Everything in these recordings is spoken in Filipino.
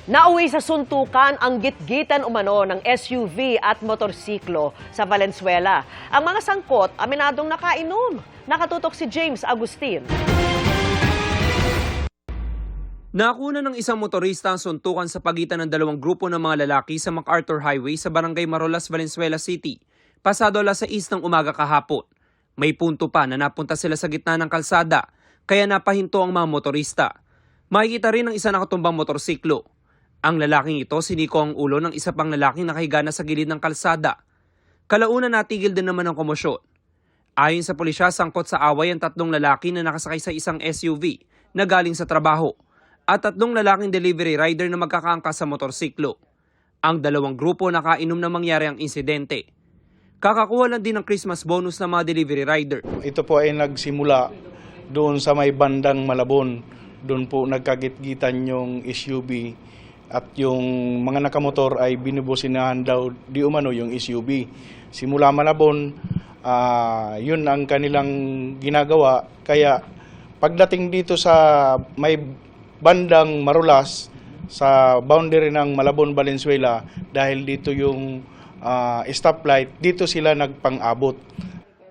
Nauwi sa suntukan ang gitgitan umano ng SUV at motorsiklo sa Valenzuela. Ang mga sangkot, aminadong nakainom. Nakatutok si James Agustin. Nakuna ng isang motorista ang suntukan sa pagitan ng dalawang grupo ng mga lalaki sa MacArthur Highway sa Barangay Marolas, Valenzuela City. Pasado 6:00 ng umaga kahapon. May punto pa na napunta sila sa gitna ng kalsada, kaya napahinto ang mga motorista. Makikita rin ang isa nakatumbang motorsiklo. Ang lalaking ito siniko ang ulo ng isa pang lalaking nakahiga na sa gilid ng kalsada. Kalaunan natigil din naman ang komosyon. Ayon sa pulisya, sangkot sa away ang 3 lalaki na nakasakay sa isang SUV na galing sa trabaho at 3 lalaking delivery rider na magkakaangkas sa motorsiklo. Ang dalawang grupo nakainom na mangyari ang insidente. Kakakuha lang din ng Christmas bonus ng mga delivery rider. Ito po ay nagsimula doon sa may bandang Malabon. Doon po nagkagit-gitan yung SUV at yung mga nakamotor ay binubusinahan daw di umano yung SUV. Simula Malabon, yun ang kanilang ginagawa. Kaya pagdating dito sa may bandang Marulas, sa boundary ng Malabon, Valenzuela, dahil dito yung stoplight, dito sila nagpang-abot.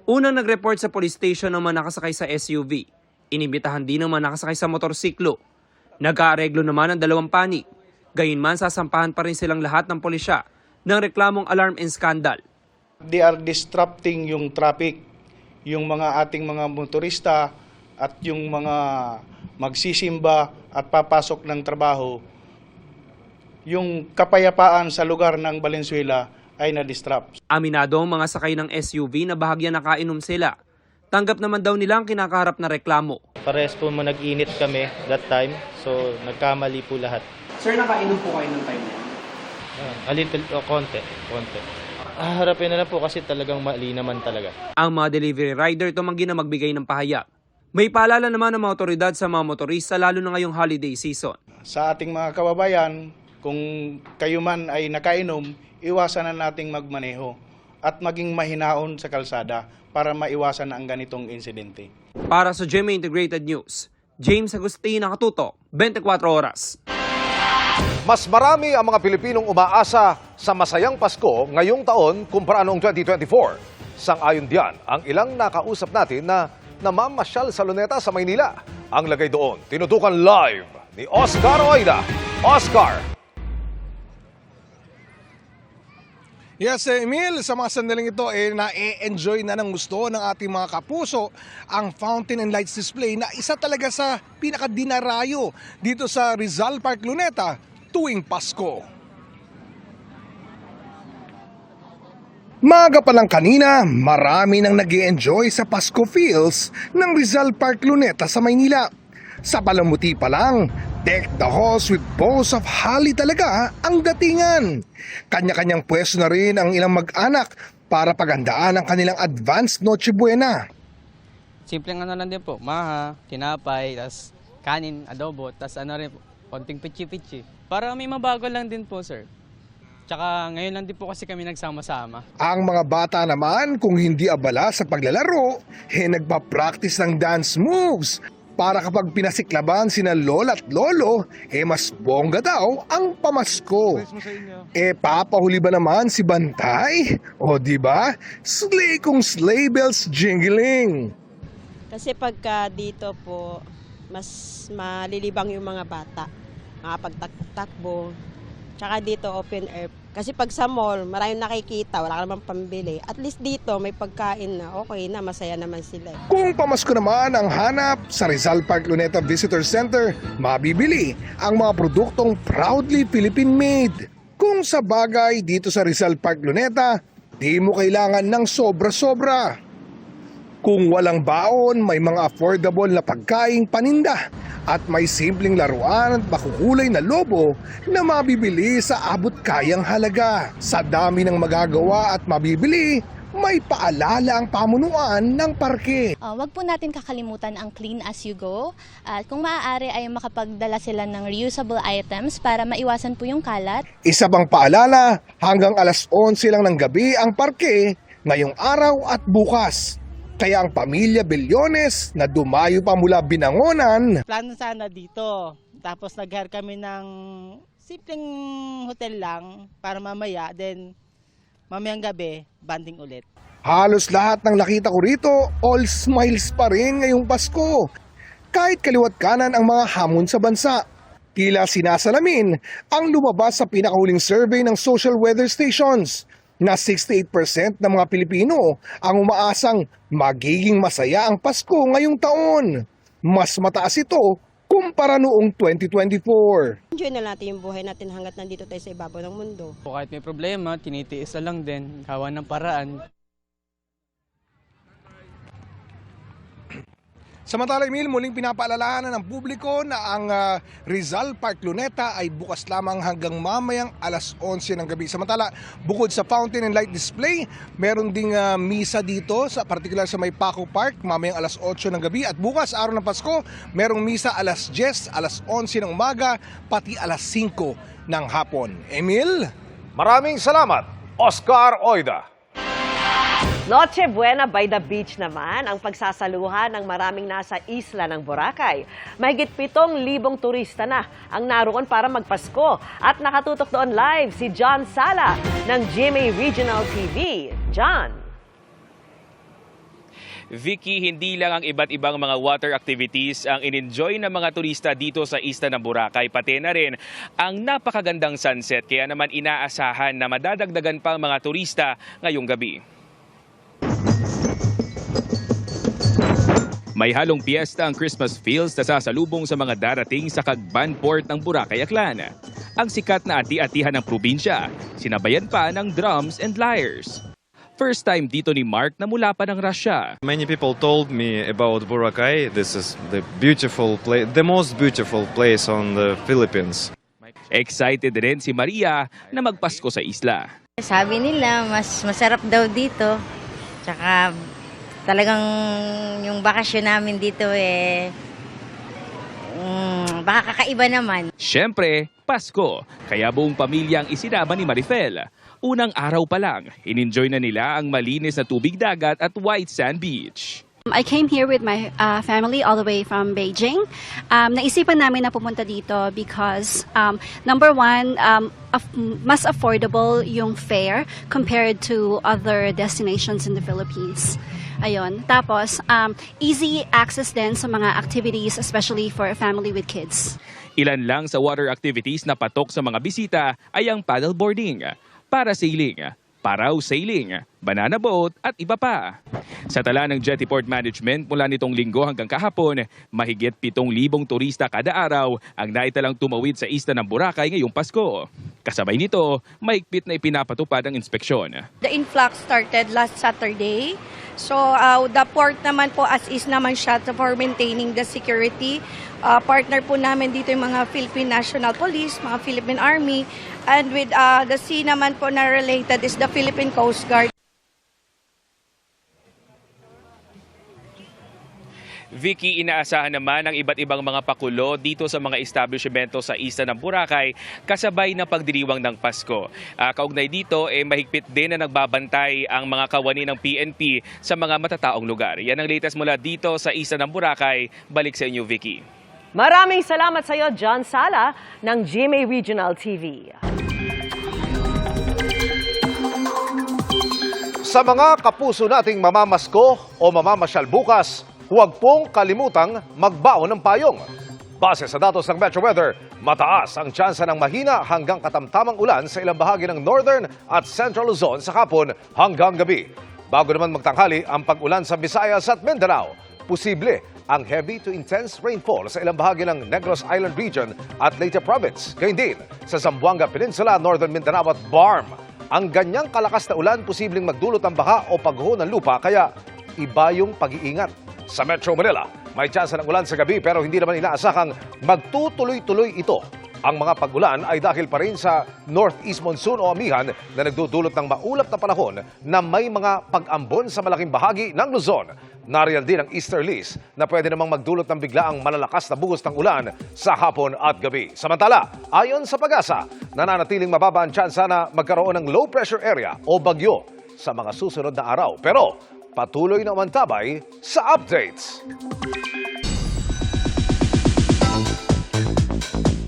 Unang nag-report sa police station ng mga nakasakay sa SUV. Inibitahan din ng mga nakasakay sa motorsiklo. Nag-aareglo naman ang dalawang panig. Gayunman, sasampahan pa rin silang lahat ng pulisya ng reklamong alarm and scandal. They are disrupting yung traffic, yung mga ating mga motorista at yung mga magsisimba at papasok ng trabaho. Yung kapayapaan sa lugar ng Valenzuela ay na-disrupt. Aminado ang mga sakay ng SUV na bahagyan nakainom sila. Tanggap naman daw nila ang kinakaharap na reklamo. Parehas po nag-init kami that time, so nagkamali po lahat. Sir, nakainom po kayo ng time na? A little, konti. Harapin na lang po kasi talagang mali naman talaga. Ang mga delivery rider tumanggi na magbigay ng pahayag. May paalala naman ng mga otoridad sa mga motorista lalo na ngayong holiday season. Sa ating mga kababayan, kung kayo man ay nakainom, iwasan na nating magmaneho at maging mahinaon sa kalsada para maiwasan ang ganitong insidente. Para sa GMA Integrated News, James Agustin, nakatutok, 24 oras. Mas marami ang mga Pilipinong umaasa sa masayang Pasko ngayong taon kumpara noong 2024. Sang-ayon diyan ang ilang nakausap natin na namamasyal sa Luneta sa Maynila. Ang lagay doon, tinutukan live ni Oscar Oida. Oscar! Yes, Emil, sa mga sandaling ito, na-enjoy na ng gusto ng ating mga kapuso ang Fountain and Lights display na isa talaga sa pinakadinarayo dito sa Rizal Park, Luneta tuwing Pasko. Maga pa lang kanina, marami nang nag-i-enjoy sa Pasko feels ng Rizal Park, Luneta sa Maynila. Sa palamuti pa lang, deck the halls with boughs of holly talaga ang datingan. Kanya-kanyang pwesto na rin ang ilang mag-anak para paghandaan ang kanilang advanced Noche Buena. Simpleng lang din po, maha, tinapay, tas kanin, adobo, tas rin po, konting pichi-pichi. Para may mabago lang din po, sir. Tsaka ngayon lang din po kasi kami nagsama-sama. Ang mga bata naman, kung hindi abala sa paglalaro, nagpa-practice ng dance moves. Para kapag pinasiklaban sina lola at lolo, mas bongga daw ang pamasko. Papahuli ba naman si Bantay? O di ba? Slay kung sleigh bells jingling. Kasi pagka dito po, mas malilibang yung mga bata. Makapagtakbo. Tsaka dito open air. Kasi pag sa mall, maraming nakikita, wala ka namang pambili. At least dito may pagkain na, okay na, masaya naman sila. Kung pamasko naman ang hanap sa Rizal Park Luneta Visitor Center, mabibili ang mga produktong proudly Philippine-made. Kung sa bagay dito sa Rizal Park Luneta, di mo kailangan ng sobra-sobra. Kung walang baon, may mga affordable na pagkaing paninda at may simpleng laruan at makukulay na lobo na mabibili sa abot kayang halaga. Sa dami ng magagawa at mabibili, may paalala ang pamunuan ng parke. Wag po natin kakalimutan ang clean as you go. At kung maaari ay makapagdala sila ng reusable items para maiwasan po yung kalat. Isa pang paalala, hanggang 11:00 lang ng gabi ang parke ngayong araw at bukas. Kaya ang pamilya Bellones na dumayo pa mula Binangonan, plano sana dito. Tapos nag-hire kami ng simpleng hotel lang para mamaya, then mamayang gabi, banding ulit. Halos lahat ng nakita ko rito, all smiles pa rin ngayong Pasko. Kahit kaliwat kanan ang mga hamon sa bansa. Tila sinasalamin ang lumabas sa pinakahuling survey ng social weather stations na 68% ng mga Pilipino ang umaasang magiging masaya ang Pasko ngayong taon. Mas mataas ito kumpara noong 2024. Enjoy na natin yung buhay natin hanggat nandito tayo sa ibabaw ng mundo. Kahit may problema, tinitiis na lang din, gawa ng paraan. Samantala, Emil, muling pinapaalalahanan ng publiko na ang Rizal Park Luneta ay bukas lamang hanggang mamayang alas 11 ng gabi. Samantala, bukod sa fountain and light display, meron ding misa dito, sa particular sa May Paco Park, mamayang alas 8 ng gabi. At bukas, araw ng Pasko, merong misa alas 10, alas 11 ng umaga, pati alas 5 ng hapon. Emil? Maraming salamat, Oscar Oida. Noche Buena by the beach naman ang pagsasaluhan ng maraming nasa isla ng Boracay. Mahigit 7,000 turista na ang naroon para magpasko. At nakatutok doon live si John Sala ng GMA Regional TV. John. Vicky, hindi lang ang iba't ibang mga water activities ang in-enjoy ng mga turista dito sa isla ng Boracay, pati na rin ang napakagandang sunset. Kaya naman inaasahan na madadagdagan pa ang mga turista ngayong gabi. May halong piyesta ang Christmas feels na sasalubong sa mga darating sa Cagban Port ng Boracay, Aklan. Ang sikat na ati-atihan ng probinsya, sinabayan pa ng drums and lyres. First time dito ni Mark na mula pa ng Russia. Many people told me about Boracay. This is the beautiful place, the most beautiful place on the Philippines. Excited rin si Maria na magpasko sa isla. Sabi nila mas masarap daw dito. Tsaka talagang yung bakasyon namin dito baka kakaiba naman. Siyempre, Pasko, kaya buong pamilya ang isinama ni Marifel. Unang araw pa lang, in-enjoy na nila ang malinis na tubig dagat at white sand beach. I came here with my family all the way from Beijing. Naisipan namin na pumunta dito because number one, mas affordable yung fare compared to other destinations in the Philippines. Ayun. Tapos, easy access din sa mga activities, especially for a family with kids. Ilan lang sa water activities na patok sa mga bisita ay ang paddleboarding, parasailing, paraw sailing, banana boat at iba pa. Sa tala ng Jetty Port Management mula nitong linggo hanggang kahapon, mahigit 7,000 turista kada araw ang naitalang tumawid sa isla ng Boracay ngayong Pasko. Kasabay nito, mahigpit na ipinapatupad ang inspeksyon. The influx started last Saturday. So the port naman po as is naman siya for maintaining the security. Partner po namin dito yung mga Philippine National Police, mga Philippine Army, and with the sea naman po na related is the Philippine Coast Guard. Vicky, inaasahan naman ang iba't ibang mga pakulo dito sa mga establishmento sa isla ng Boracay kasabay ng pagdiriwang ng Pasko. Kaugnay dito, mahigpit din na nagbabantay ang mga kawani ng PNP sa mga matataong lugar. Yan ang latest mula dito sa isla ng Boracay. Balik sa inyo, Vicky. Maraming salamat sa iyo, John Sala ng GMA Regional TV. Sa mga kapuso nating mamamasko o mamamasyal bukas, huwag pong kalimutang magbaon ng payong. Base sa datos ng Metro Weather, mataas ang tsansa ng mahina hanggang katamtamang ulan sa ilang bahagi ng Northern at Central Luzon sa hapon hanggang gabi. Bago naman magtanghali ang pag-ulan sa Visayas at Mindanao, posible ang heavy to intense rainfall sa ilang bahagi ng Negros Island Region at Leyte Province. Gayun din sa Zamboanga Peninsula, Northern Mindanao at Barm. Ang ganyang kalakas na ulan posibleng magdulot ng baha o pagguho ng lupa, kaya iba yung pag-iingat. Sa Metro Manila, may tsansa ng ulan sa gabi pero hindi naman inaasahang magtutuloy-tuloy ito. Ang mga pag-ulan ay dahil pa rin sa northeast monsoon o amihan na nagdudulot ng maulap na panahon na may mga pag-ambon sa malaking bahagi ng Luzon. Nariyan din ang easterlies na pwede namang magdulot ng biglaang malalakas na buhos ng ulan sa hapon at gabi. Samantala, ayon sa Pag-asa, nananatiling mababa ang tsansa na magkaroon ng low pressure area o bagyo sa mga susunod na araw. Pero patuloy na umantabay sa updates.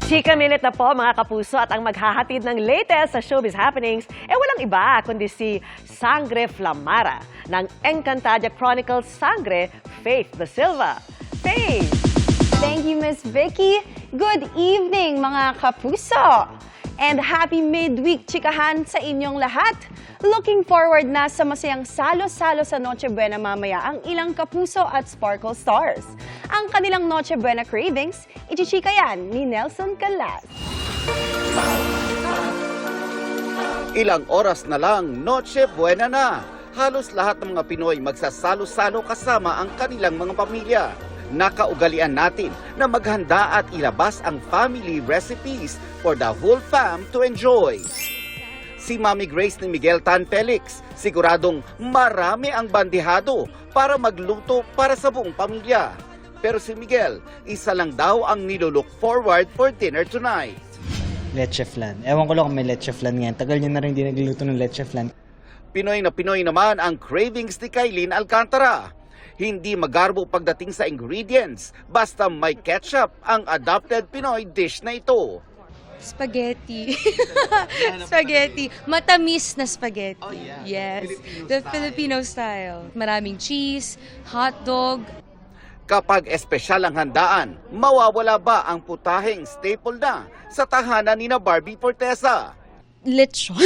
Chika Minute na po mga kapuso at ang maghahatid ng latest sa showbiz happenings walang iba kundi si Sangre Flamara ng Encantadia Chronicles Sangre, Faith Da Silva. Faith! Thank you, Miss Vicky. Good evening, mga kapuso! And happy midweek chikahan sa inyong lahat. Looking forward na sa masayang salo-salo sa Noche Buena mamaya ang ilang kapuso at Sparkle Stars. Ang kanilang Noche Buena cravings, ichichika yan ni Nelson Calas. Ilang oras na lang, Noche Buena na. Halos lahat ng mga Pinoy magsasalo-salo kasama ang kanilang mga pamilya. Nakaugalian natin na maghanda at ilabas ang family recipes for the whole fam to enjoy. Si Mami Grace ni Miguel Tan Felix, siguradong marami ang bandihado para magluto para sa buong pamilya. Pero si Miguel, isa lang daw ang nilook forward for dinner tonight. Leche flan. Ewan ko lang kung may leche flan ngayon. Tagal niya na rin hindi nagluto ng leche flan. Pinoy na Pinoy naman ang cravings ni Kailin Alcantara. Hindi magarbo pagdating sa ingredients, basta may ketchup ang adopted Pinoy dish na ito. Spaghetti. Spaghetti. Matamis na spaghetti. Oh, yeah. Yes. The Filipino style. Maraming cheese, hot dog. Kapag espesyal ang handaan, mawawala ba ang putaheng staple na sa tahanan ni na Barbie Fortesa? Lechon.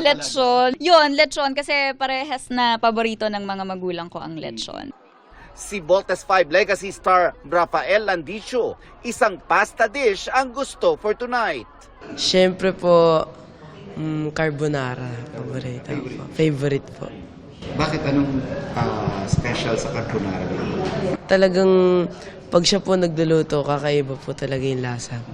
Lechon. Yun, lechon kasi parehas na paborito ng mga magulang ko ang lechon. Si Voltes 5 Legacy star Rafael Landicho, isang pasta dish ang gusto for tonight. Siyempre po, carbonara. Favorite po. Bakit anong special sa carbonara? Talagang pag siya po nagluluto, kakaiba po talaga yung lasa.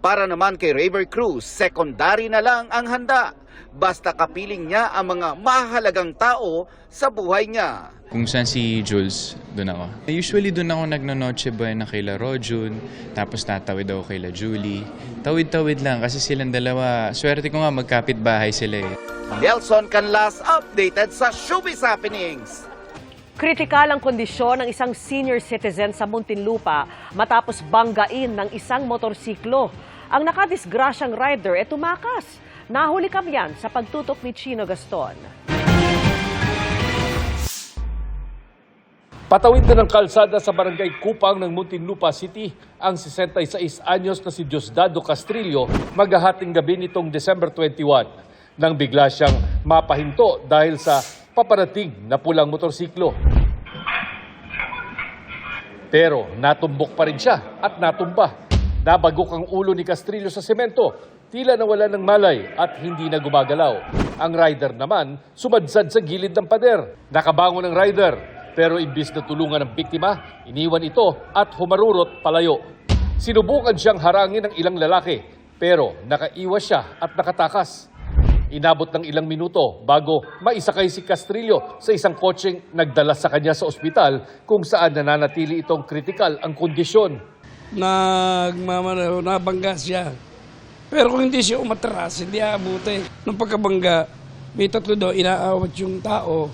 Para naman kay Raver Cruz, secondary na lang ang handa. Basta kapiling niya ang mga mahalagang tao sa buhay niya. Kung saan si Jules, doon ako. Usually doon ako nagno-Noche Buena kay La Rojun, tapos tatawid ako kay La Julie. Tawid-tawid lang kasi silang dalawa. Swerte ko nga magkapit bahay sila eh. Nelson Canlas updated sa Showbiz Happenings. Kritikal ang kondisyon ng isang senior citizen sa Muntinlupa matapos banggain ng isang motorsiklo. Ang nakadisgrasyang rider tumakas. Nahuli kamyan sa pagtutok ni Chino Gaston. Patawid na ng kalsada sa barangay Kupang ng Muntinlupa City ang 66 anyos na si Diosdado Castrillo maghahating gabi nitong December 21 nang bigla siyang mapahinto dahil sa paparating na pulang motorsiklo. Pero natumbok pa rin siya at natumba. Nabagok ang ulo ni Castrillo sa semento, tila nawala ng malay at hindi na gumagalaw. Ang rider naman sumadsad sa gilid ng pader. Nakabangon ang rider pero imbis na tulungan ng biktima, iniwan ito at humarurot palayo. Sinubukan siyang harangin ng ilang lalaki pero nakaiwas siya at nakatakas. Inabot ng ilang minuto bago maisakay si Castrillo sa isang kotseng nagdala sa kanya sa ospital kung saan nananatili itong kritikal ang kondisyon. Nabangga siya. Pero kung hindi siya umatras, hindi aabuti. Nung pagkabangga, may tatlo daw inaawat yung tao.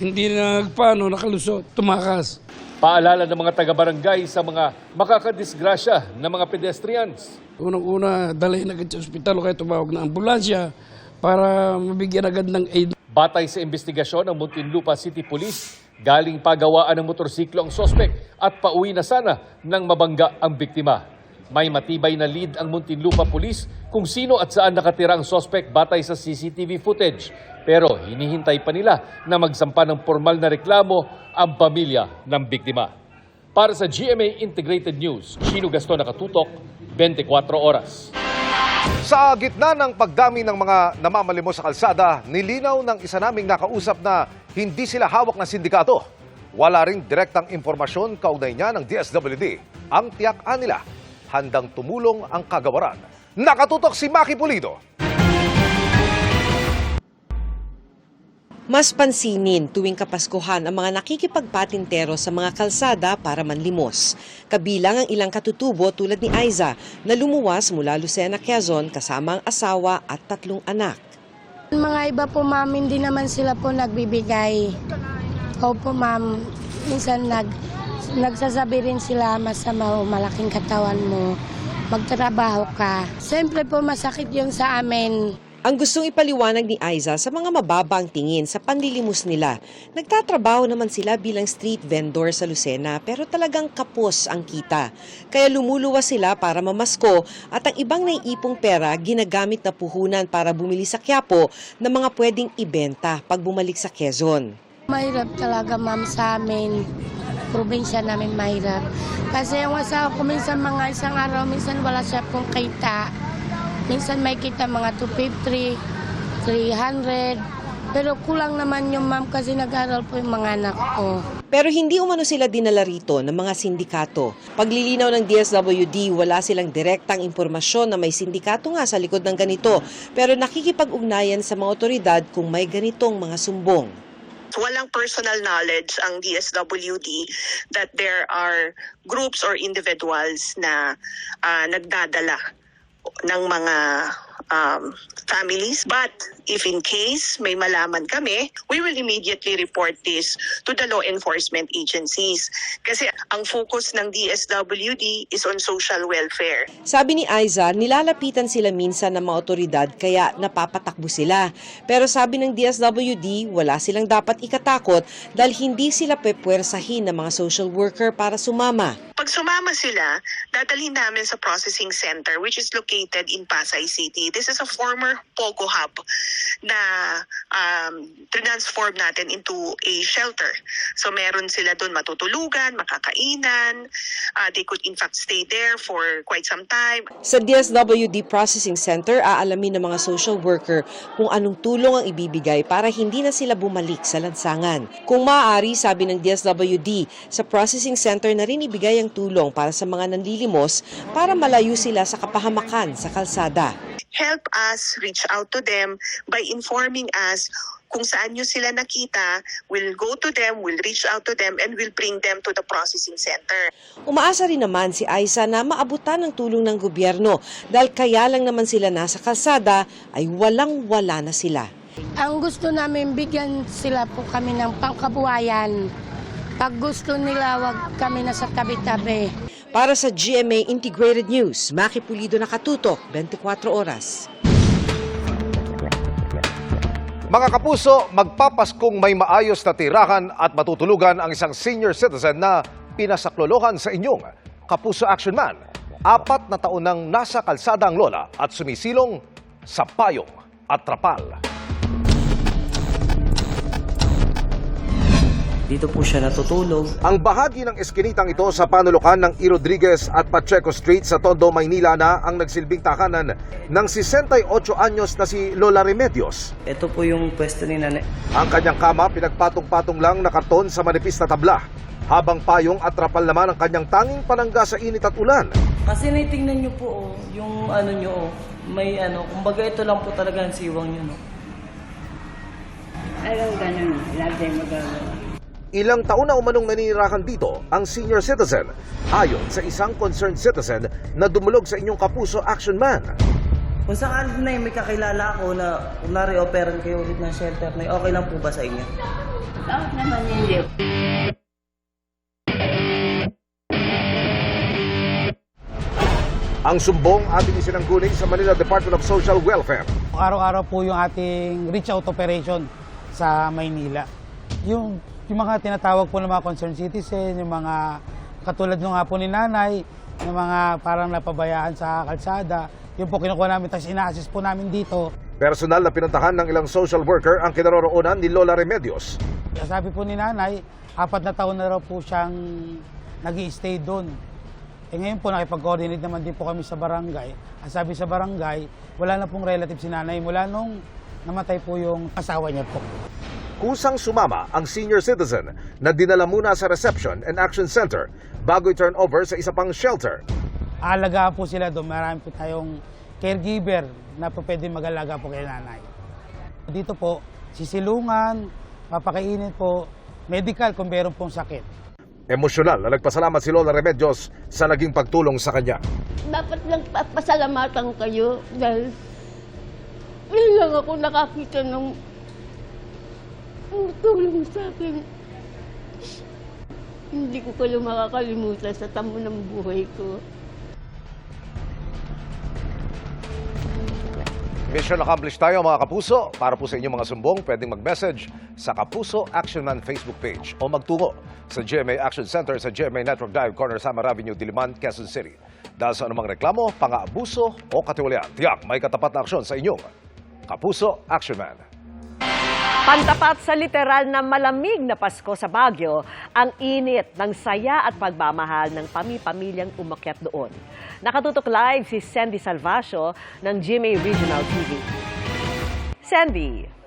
Hindi nakalusot, tumakas. Paalala ng mga taga-barangay sa mga makakadisgrasya ng mga pedestrians. Unang-una, dalhin agad sa ospital o kaya tumawag ng ambulansya para mabigyan agad ng aid. Batay sa investigasyon ng Muntinlupa City Police, galing pagawaan ng motorsiklo ang sospek at pauwi na sana nang mabangga ang biktima. May matibay na lead ang Muntinlupa Police kung sino at saan nakatira ang sospek batay sa CCTV footage. Pero hinihintay pa nila na magsampa ng formal na reklamo ang pamilya ng biktima. Para sa GMA Integrated News, Chino Gaston nakatutok, 24 oras. Sa gitna ng pagdami ng mga namamalimos sa kalsada, nilinaw ng isa naming nakausap na hindi sila hawak ng sindikato. Wala ring direktang impormasyon kaugnay niya ng DSWD. Ang tiyak-an nila, handang tumulong ang kagawaran. Nakatutok si Maki Pulido. Mas pansinin tuwing Kapaskuhan ang mga nakikipagpatintero sa mga kalsada para manlimos. Kabilang ang ilang katutubo tulad ni Aiza na lumuwas mula Lucena, Quezon kasama ang asawa at 3 anak. Mga iba po ma'am, hindi naman sila po nagbibigay. Opo ma'am, minsan nagsasabi rin sila, masama o malaking katawan mo, magtrabaho ka. Siyempre po masakit yun sa amin. Ang gustong ipaliwanag ni Aiza sa mga mababang tingin sa panlilimos nila. Nagtatrabaho naman sila bilang street vendor sa Lucena pero talagang kapos ang kita. Kaya lumuluwas sila para mamasko at ang ibang naiipong pera ginagamit na puhunan para bumili sa Quiapo ng mga pwedeng ibenta pag bumalik sa Quezon. Mahirap talaga ma'am sa amin. Probinsya namin mahirap. Kasi yung asawa ko minsan mga isang araw, minsan wala siya pong kita. Minsan may kita mga 250, 300. Pero kulang naman yung ma'am kasi nag-aral po yung mga anak ko. Pero hindi umano sila dinala rito ng mga sindikato. Paglilinaw ng DSWD, wala silang direktang impormasyon na may sindikato nga sa likod ng ganito. Pero nakikipag-ugnayan sa mga otoridad kung may ganitong mga sumbong. Walang personal knowledge ang DSWD that there are groups or individuals na nagdadala ng mga families. But if in case may malaman kami, we will immediately report this to the law enforcement agencies. Kasi ang focus ng DSWD is on social welfare. Sabi ni Aiza, nilalapitan sila minsan ng mga otoridad kaya napapatakbo sila. Pero sabi ng DSWD, wala silang dapat ikatakot dahil hindi sila pepwersahin ng mga social worker para sumama. Pag sumama sila, dadalhin namin sa processing center which is located in Pasay City. This is a former POGO hub na transform natin into a shelter. So meron sila doon matutulugan, makakainan. They could in fact stay there for quite some time. Sa DSWD Processing Center, aalamin ng mga social worker kung anong tulong ang ibibigay para hindi na sila bumalik sa lansangan. Kung maaari, sabi ng DSWD, sa Processing Center na rin ibigay ang tulong para sa mga nanlilimos para malayo sila sa kapahamakan sa kalsada. Help us reach out to them by informing us kung saan nyo sila nakita. We'll go to them, we'll reach out to them, and we'll bring them to the processing center. Umaasa rin naman si Aiza na maabutan ng tulong ng gobyerno dahil kaya lang naman sila nasa kalsada ay walang-wala na sila. Ang gusto namin, bigyan sila po kami ng pangkabuhayan. Pag gusto nila, wag kami nasa tabi-tabi. Para sa GMA Integrated News, Maki Pulido, nakatutok, 24 oras. Mga kapuso, magpapaskong may maayos na tirahan at matutulugan ang isang senior citizen na pinasaklolohan sa inyong Kapuso Action Man. 4 na taon nang nasa kalsada ang lola at sumisilong sa payong at trapal. Dito po siya natutulog. Ang bahagi ng eskinitang ito sa panulukan ng E. Rodriguez at Pacheco Street sa Tondo, Maynila na ang nagsilbing takanan ng 68 anyos na si Lola Remedios. Ito po yung pwesto ni nanay. Ang kanyang kama pinagpatong-patong lang na karton sa manipis na tabla, habang payong at trapal naman ang kanyang tanging panangga sa init at ulan. Kasi naitingnan niyo po, yung ano niyo, may kumbaga ito lang po talaga ang siwang niyo. Ayaw ganun, lagi magagawa. Ilang taon na umanong naninirahan dito ang senior citizen, ayon sa isang concerned citizen na dumulog sa inyong Kapuso Action Man. Kung sakali na may kakilala ako na nare-operan kayo ulit ng shelter na okay lang po ba sa inyo? Bakit naman hindi? Ang sumbong ating isinangguling sa Manila Department of Social Welfare. Araw-araw po yung ating reach out operation sa Maynila. Yung mga tinatawag po ng mga concerned citizen, yung mga katulad nung nga po ni nanay, yung mga parang napabayaan sa kalsada, yun po kinukuha namin, tapos ina-assist po namin dito. Personal na pinuntahan ng ilang social worker ang kinaroroonan ni Lola Remedios. Sabi po ni nanay, 4 na taon na raw po siyang nag-i-stay doon. Ngayon po nakipag-coordinate naman din po kami sa barangay. Ang sabi sa barangay, wala na pong relative si nanay mula nung namatay po yung asawa niya po. Kusang sumama ang senior citizen na dinala muna sa Reception and Action Center bago i-turn over sa isa pang shelter. Aalagaan po sila doon. Marami po tayong caregiver na po pwede mag-alaga po kay nanay. Dito po, sisilungan, mapakainit po, medical kung meron pong sakit. Emosyonal na nagpasalamat si Lola Remedios sa naging pagtulong sa kanya. Dapat lang pasalamatan kayo dahil lang ako nakakita ng tulong sa akin. Hindi ko kayo makakalimutan sa tamo ng buhay ko. Mission accomplished tayo mga kapuso. Para po sa inyong mga sumbong, pwedeng mag-message sa Kapuso Action Man Facebook page o magtungo sa GMA Action Center sa GMA Network Drive, Corner Samar Avenue, Diliman, Quezon City. Dahil sa anumang reklamo, pang-aabuso o katiwalian, tiyak may katapat na aksyon sa inyong Kapuso Action Man. Pantapat sa literal na malamig na Pasko sa Baguio, ang init ng saya at pagmamahal ng pami-pamilyang umakyat doon. Nakatutok live si Sandy Salvacio ng GMA Regional TV. Sandy.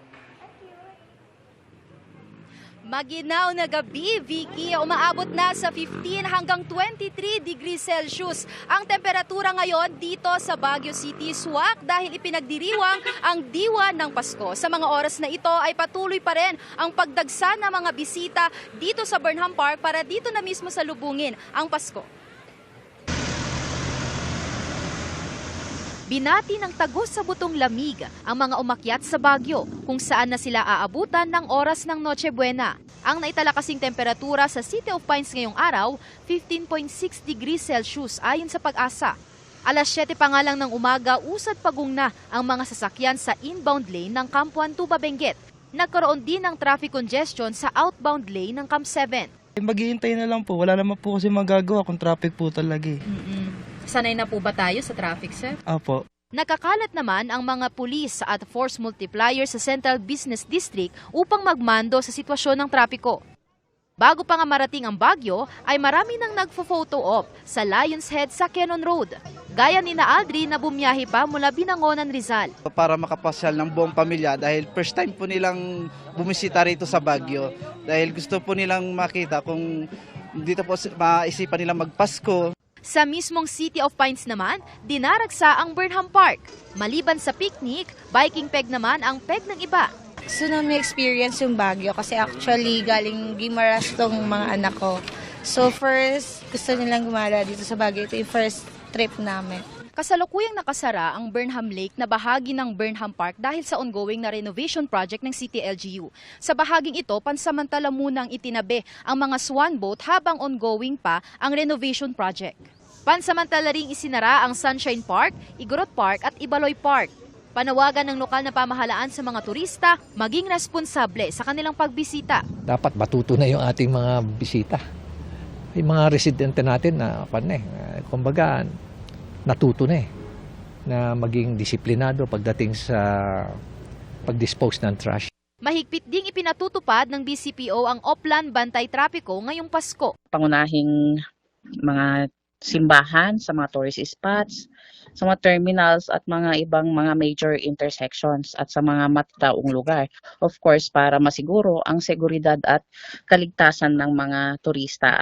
Maginaw na gabi, Vicky. Umaabot na sa 15 hanggang 23 degrees Celsius. Ang temperatura ngayon dito sa Baguio City, swak dahil ipinagdiriwang ang diwa ng Pasko. Sa mga oras na ito ay patuloy pa rin ang pagdagsa ng mga bisita dito sa Burnham Park para dito na mismo salubungin ang Pasko. Binati ng tagos sa butong lamig ang mga umakyat sa Baguio kung saan na sila aabutan ng oras ng Noche Buena. Ang naitala kasing temperatura sa City of Pines ngayong araw, 15.6 degrees Celsius ayon sa Pag-asa. Alas 7 pa nga lang ng umaga, usad pagong na ang mga sasakyan sa inbound lane ng Kampuan Tuba Benguet. Nagkaroon din ng traffic congestion sa outbound lane ng Camp 7. Maghihintay na lang po, wala naman po kasi magagawa kung traffic po talaga eh. Sanay na po ba tayo sa traffic, sir? Apo. Nakakalat naman ang mga pulis at force multiplier sa Central Business District upang magmando sa sitwasyon ng trapiko. Bago pa nga marating ang Baguio, ay marami nang nagfo-photo op sa Lions Head sa Quezon Road. Gaya ni na Aldri na bumiyahe pa mula Binangonan, Rizal. Para makapasyal ng buong pamilya dahil first time po nilang bumisita rito sa Baguio. Dahil gusto po nilang makita kung dito po maisipan nilang magpasko. Sa mismong City of Pines naman, dinaragsa ang Burnham Park. Maliban sa picnic, biking peg naman ang peg ng iba. Gusto namin experience yung Baguio kasi actually galing Guimaras tong mga anak ko. So first, gusto nilang gumala dito sa Baguio. Ito yung first trip namin. Kasalukuyang nakasara ang Burnham Lake na bahagi ng Burnham Park dahil sa ongoing na renovation project ng City LGU. Sa bahaging ito, pansamantala munang itinabi ang mga swan boat habang ongoing pa ang renovation project. Pansamantala ring isinara ang Sunshine Park, Igorot Park at Ibaloy Park. Panawagan ng lokal na pamahalaan sa mga turista maging responsable sa kanilang pagbisita. Dapat matuto na yung ating mga bisita. Yung mga residente natin na kumbaga natuto na na maging disiplinado pagdating sa pag-dispose ng trash. Mahigpit ding ipinatutupad ng BCPO ang Oplan Bantay Trapiko ngayong Pasko. Pangunahing mga simbahan sa mga tourist spots, sa mga terminals at mga ibang mga major intersections at sa mga matataong lugar. Of course, para masiguro ang seguridad at kaligtasan ng mga turista.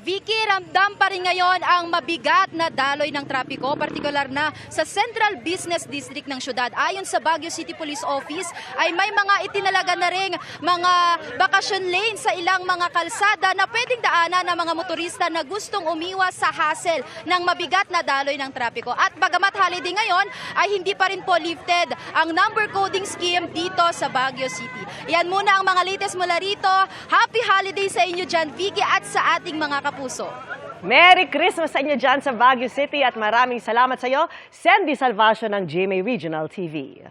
Vicky, ramdam pa rin ngayon ang mabigat na daloy ng trapiko, partikular na sa Central Business District ng syudad. Ayon sa Baguio City Police Office, ay may mga itinalaga na ring mga bakasyon lane sa ilang mga kalsada na pwedeng daanan ng mga motorista na gustong umiwas sa hassle ng mabigat na daloy ng trapiko. At bagamat holiday ngayon, ay hindi pa rin po lifted ang number coding scheme dito sa Baguio City. Yan muna ang mga latest mula rito. Happy holiday sa inyo dyan, Vicky, at sa ating mga kapuso. Merry Christmas sa inyo dyan sa Baguio City at maraming salamat sa iyo, Sandy Salvacio ng GMA Regional TV.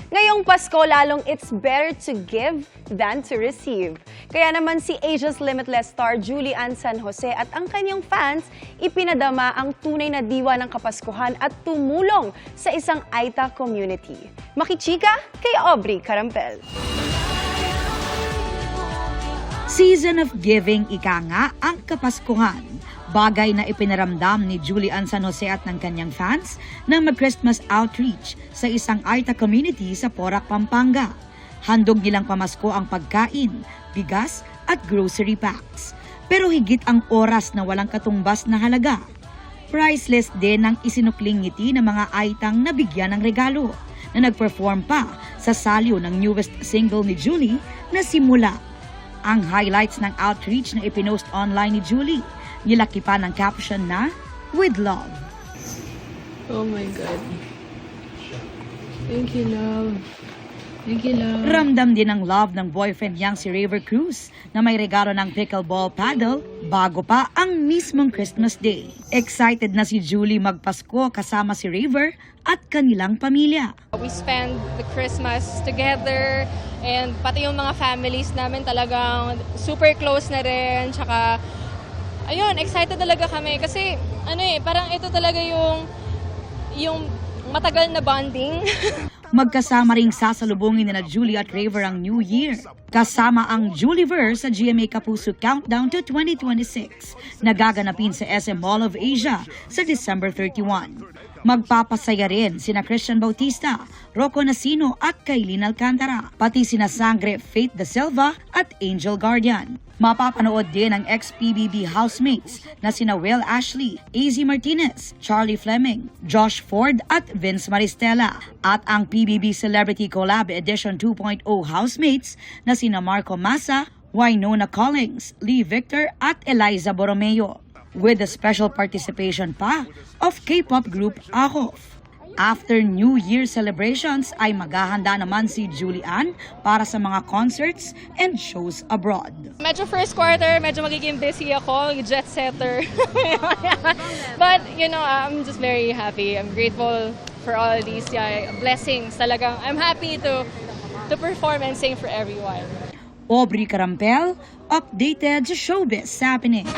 Ngayong Pasko, lalong it's better to give than to receive. Kaya naman si Asia's Limitless star Julie Ann San Jose at ang kanyang fans ipinadama ang tunay na diwa ng Kapaskuhan at tumulong sa isang Aita community. Makichika kay Aubrey Carampel. Season of Giving, ika nga ang Kapaskuhan. Bagay na ipinaramdam ni Julie Ann San Jose at ng kanyang fans nang mag-Christmas outreach sa isang Aita community sa Porac, Pampanga. Handog nilang pamasko ang pagkain, bigas at grocery packs. Pero higit ang oras na walang katumbas na halaga. Priceless din ang isinukling ngiti ng mga Aitang nabigyan ng regalo na nag-perform pa sa salyo ng newest single ni Julie na Simula. Ang highlights ng outreach na ipinost online ni Julie, nilaki pa ng caption na With Love. Oh my God. Thank you, love. Thank you, love. Ramdam din ang love ng boyfriend niyang si Raver Cruz na may regalo ng pickleball paddle bago pa ang mismong Christmas Day. Excited na si Julie magpasko kasama si Raver at kanilang pamilya. We spend the Christmas together and pati yung mga families namin talagang super close na rin. Tsaka, ayun, excited talaga kami kasi parang ito talaga yung matagal na bonding. Magkasama ring sasalubungin nila Julie at Raver ang New Year. Kasama ang Julieverse sa GMA Kapuso Countdown to 2026 na gaganapin sa SM Mall of Asia sa December 31. Magpapasaya rin sina Christian Bautista, Rocco Nasino at Kailin Alcantara, pati sina Sangre Faith Da Silva at Angel Guardian. Mapapanood din ang ex-PBB housemates na sina Will Ashley, AZ Martinez, Charlie Fleming, Josh Ford at Vince Maristella, at ang PBB Celebrity Collab Edition 2.0 housemates na sina Marco Massa, Wynonna Collins, Lee Victor at Eliza Borromeo, with the special participation pa of K-pop group AHOF. After New Year celebrations ay maghahanda naman si Julian para sa mga concerts and shows abroad. Medyo first quarter, medyo magiging busy ako, jet setter. But, I'm just very happy. I'm grateful for all these blessings. Talagang, I'm happy to perform and sing for everyone. Aubrey Carampel, updated sa Showbiz Happenings.